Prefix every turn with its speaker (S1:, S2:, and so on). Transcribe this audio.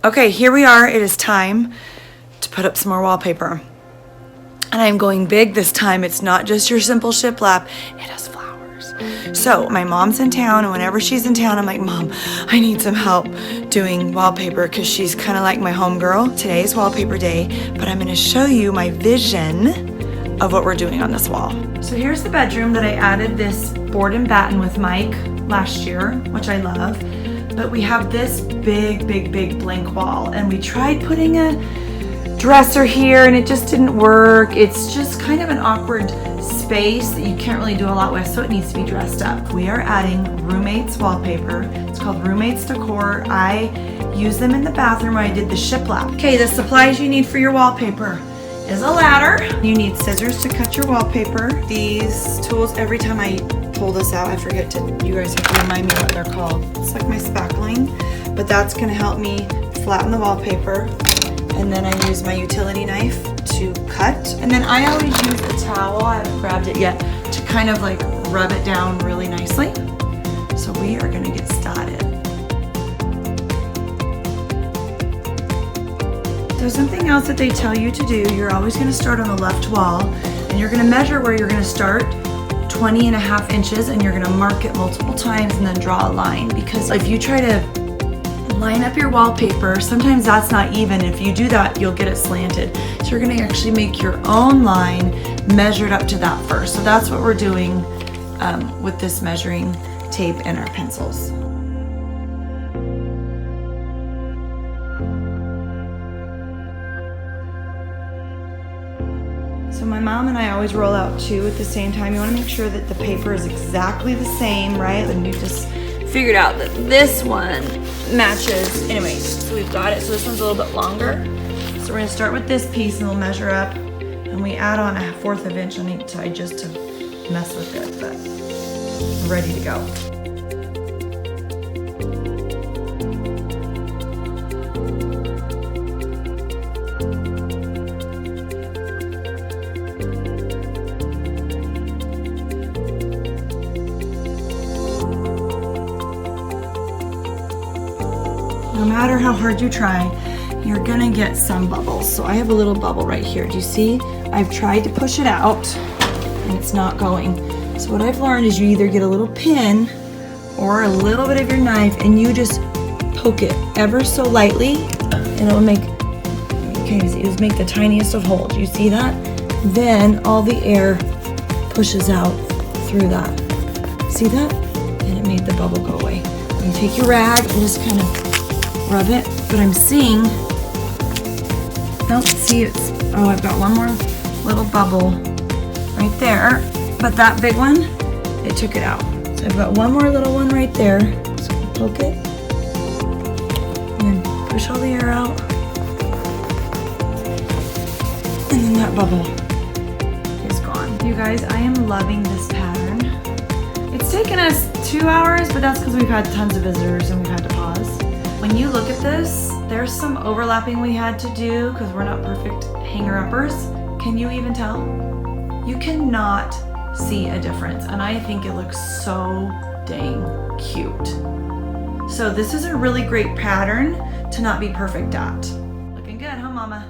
S1: Okay, here we are. It is time to put up some more wallpaper. And I'm going big this time. It's not just your simple shiplap. It has flowers. So my mom's in town, and whenever she's in town, I'm like, Mom, I need some help doing wallpaper because she's kind of like my homegirl. Today is wallpaper day, but I'm going to show you my vision of what we're doing on this wall. So here's the bedroom that I added this board and batten with Mike last year, which I love. But we have this big blank wall, and we tried putting a dresser here and it just didn't work. It's just kind of an awkward space that you can't really do a lot with, so it needs to be dressed up. We are adding Roommates wallpaper. It's called Roommates Decor. I use them in the bathroom where I did the shiplap. Okay, the supplies you need for your wallpaper is a ladder. You need scissors to cut your wallpaper. These tools, every time I pull this out, I forget to, you guys have to remind me what they're called. It's like my spackling, but that's gonna help me flatten the wallpaper. And then I use my utility knife to cut. And then I always use a towel, I haven't grabbed it yet, to kind of like rub it down really nicely. So we are gonna get started. So something else that they tell you to do, you're always gonna start on the left wall, and you're gonna measure where you're gonna start, 20.5 inches, and you're gonna mark it multiple times and then draw a line. Because if you try to line up your wallpaper, sometimes that's not even. If you do that, you'll get it slanted. So you're gonna actually make your own line measured up to that first. So that's what we're doing with this measuring tape and our pencils. So my mom and I always roll out two at the same time. You want to make sure that the paper is exactly the same, right? And you just figured out that this one matches. Anyway, so we've got it. So this one's a little bit longer. So we're gonna start with this piece and we'll measure up, and we add on 1/4 inch on each side just to mess with it, but we're ready to go. No matter how hard you try, you're gonna get some bubbles. So I have a little bubble right here. Do you see? I've tried to push it out and it's not going. So what I've learned is you either get a little pin or a little bit of your knife and you just poke it ever so lightly, and it'll make, okay, it'll make the tiniest of holes. You see that? Then all the air pushes out through that. See that? And it made the bubble go away. You take your rag and just kind of rub it, but I'm seeing, nope, see it's, oh, I've got one more little bubble right there, but that big one, it took it out. So I've got one more little one right there, so I poke it, and then push all the air out, and then that bubble is gone. You guys, I am loving this pattern. It's taken us 2 hours, but that's because we've had tons of visitors and we've had to pause. When you look at this, there's some overlapping we had to do because we're not perfect hanger-uppers. Can you even tell? You cannot see a difference, and I think it looks so dang cute. So this is a really great pattern to not be perfect at. Looking good, huh, Mama?